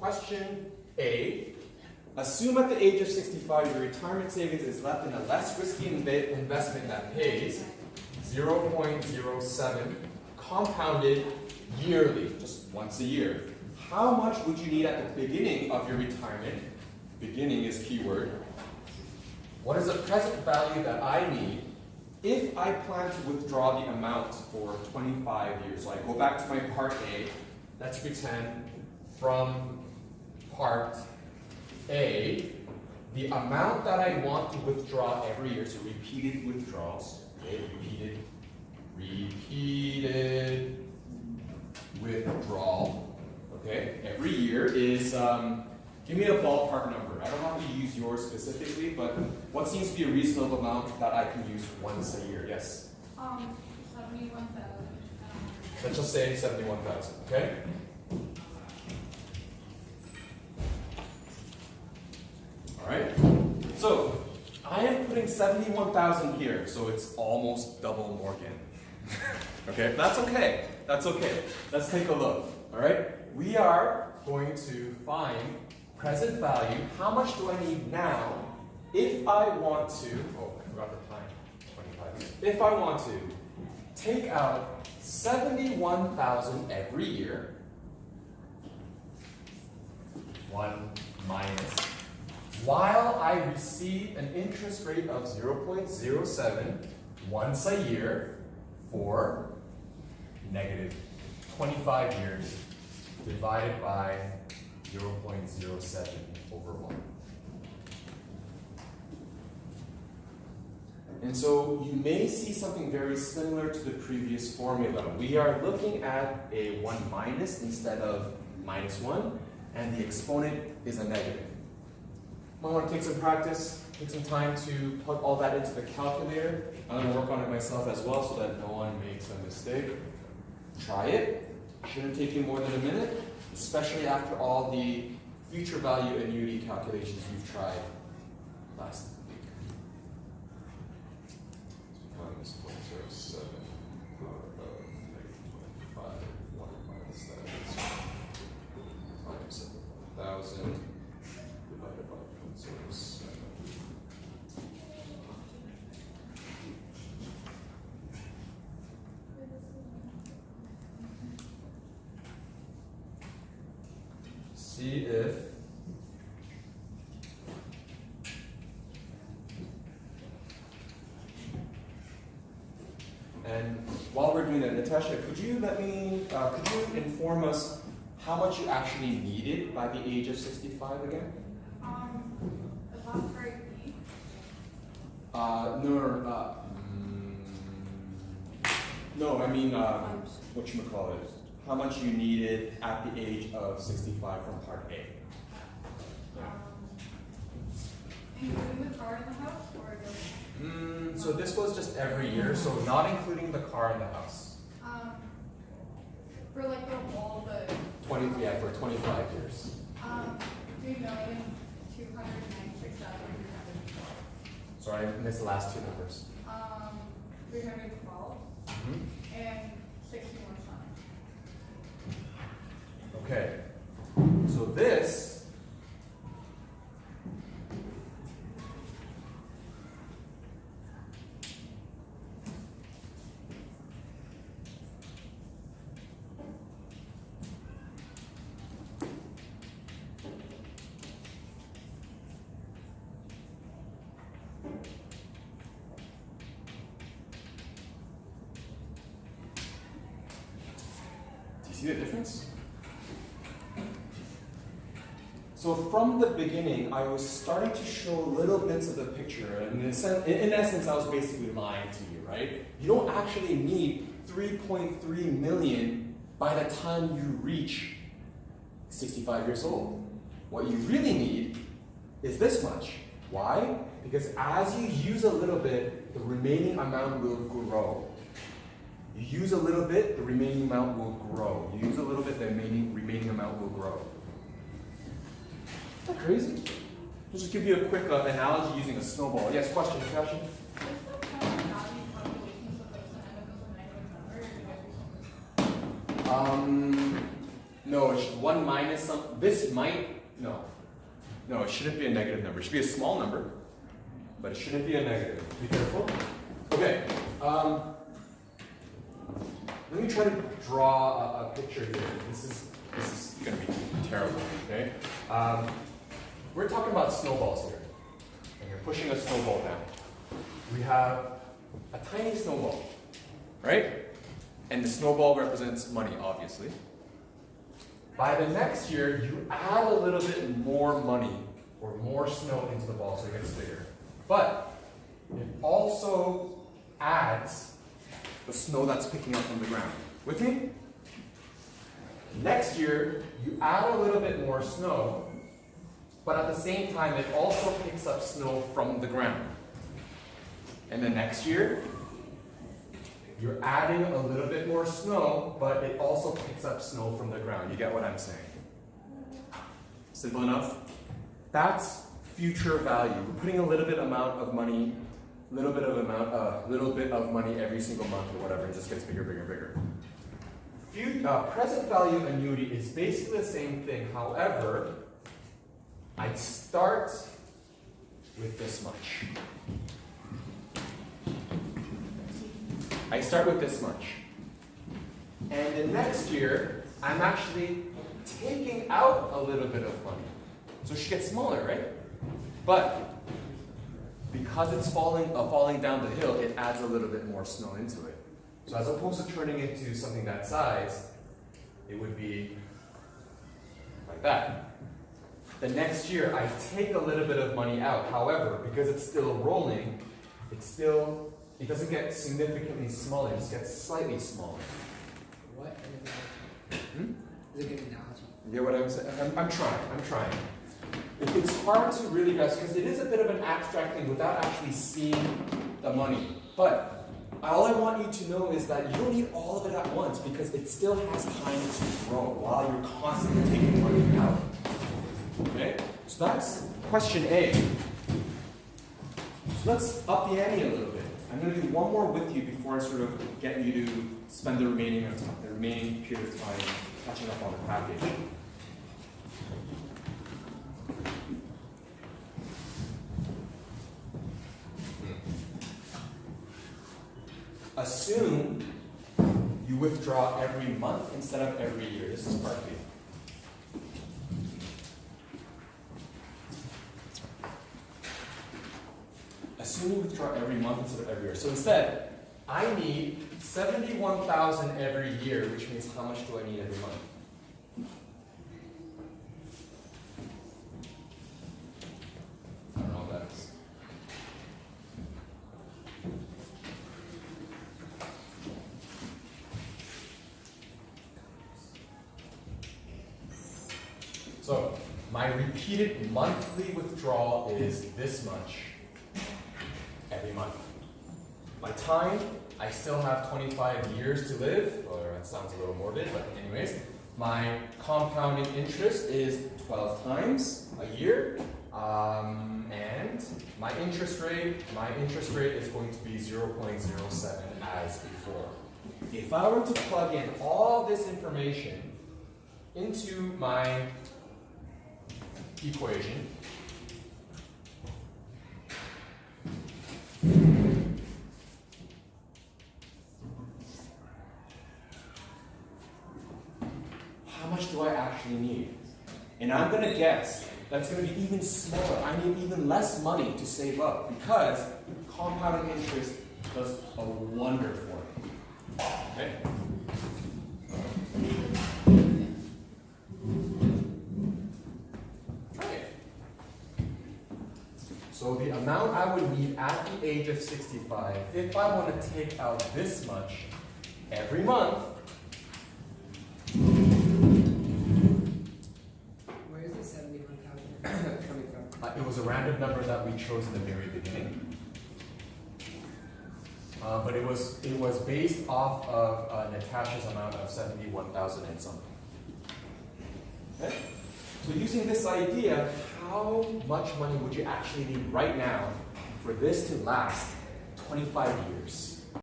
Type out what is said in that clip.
question A. Assume at the age of 65 your retirement savings is left in a less risky investment that pays 0.07 compounded yearly, just once a year. How much would you need at the beginning of your retirement? Beginning is keyword. What is the present value that I need if I plan to withdraw the amount for 25 years? So I go back to my part A. Let's pretend from part A, the amount that I want to withdraw every year, so repeated withdrawals, okay, repeated withdrawal, okay, every year is, give me a ballpark number. I don't have to use yours specifically, but what seems to be a reasonable amount that I can use once a year? Yes? 71,000. Let's just say 71,000, okay? All right, so I am putting 71,000 here, so it's almost double Morgan. Okay, that's okay. That's okay. Let's take a look. All right, we are going to find present value. How much do I need now if I want to? Oh, I forgot the time. 25 years. If I want to take out 71,000 every year. 1 minus. While I receive an interest rate of 0.07 once a year for negative 25 years divided by 0.07 over 1. And so you may see something very similar to the previous formula. We are looking at a 1 minus instead of minus 1, and the exponent is a negative. I want to take some practice, take some time to plug all that into the calculator. I'm going to work on it myself as well so that no one makes a mistake. Try it. Shouldn't take you more than a minute, especially after all the future value annuity calculations you've tried last week. Minus 0.07 power of negative 25, 1 minus that is minus 7,000 divided by 0.07. See if and while we're doing that, Natasha, could you inform us how much you actually needed by the age of 65 again? The last grade B. No, I mean, whatchamacallit, how much you needed at the age of 65 from part A. Including the car in the house, or just? So this was just every year, so not including the car in the house. For like the wall, the. 20, yeah, for 25 years. 3,296,312. Sorry, I missed the last two numbers. 312 and 61 cents. Okay, so this see the difference? So from the beginning, I was starting to show little bits of the picture, and in essence, I was basically lying to you, right? You don't actually need 3.3 million by the time you reach 65 years old. What you really need is this much. Why? Because as you use a little bit, the remaining amount will grow. You use a little bit, the remaining amount will grow. You use a little bit, the remaining amount will grow. Isn't that crazy? I'll just give you a quick analogy using a snowball. Yes, question? Um, No, it's 1 minus this might, no, it shouldn't be a negative number. It should be a small number, but it shouldn't be a negative. Be careful. Okay, let me try to draw a picture here. This is going to be terrible, okay? We're talking about snowballs here, and you're pushing a snowball down. We have a tiny snowball, right? And the snowball represents money, obviously. By the next year, you add a little bit more money or more snow into the ball so it gets bigger. But it also adds the snow that's picking up from the ground. With me? Next year, you add a little bit more snow, but at the same time, it also picks up snow from the ground. And the next year, you're adding a little bit more snow, but it also picks up snow from the ground. You get what I'm saying? Simple enough? That's future value. We're putting a little bit amount of money, little bit of money every single month or whatever. It just gets bigger, bigger, bigger. Present value annuity is basically the same thing. However, I start with this much. I start with this much. And the next year, I'm actually taking out a little bit of money. So she gets smaller, right? But because it's falling down the hill, it adds a little bit more snow into it. So as opposed to turning into something that size, it would be like that. The next year, I take a little bit of money out. However, because it's still rolling, it doesn't get significantly smaller, it just gets slightly smaller. What an analogy. Is a good analogy. You get what I'm saying? I'm trying. It's hard to really grasp because it is a bit of an abstract thing without actually seeing the money. But all I want you to know is that you don't need all of it at once because it still has time to grow while you're constantly taking money out. Okay? So that's question A. So let's up the ante a little bit. I'm going to do one more with you before I sort of get you to spend the remaining period of time catching up on the package. Assume you withdraw every month instead of every year. This is part B. Assume you withdraw every month instead of every year. So instead, I need 71,000 every year, which means how much do I need every month? I don't know what that is. So my repeated monthly withdrawal is this much every month. My time, I still have 25 years to live, or that sounds a little morbid, but anyways, my compounding interest is 12 times a year, and my interest rate is going to be 0.07 as before. If I were to plug in all this information into my equation, how much do I actually need? And I'm going to guess that's going to be even smaller. I need even less money to save up because compounding interest does a wonder for me. Okay? So the amount I would need at the age of 65, if I want to take out this much every month. Where is the 71,000 coming from? It was a random number that we chose in the very beginning. But it was based off of Natasha's amount of 71,000 and something. Okay? So using this idea, how much money would you actually need right now for this to last 25 years?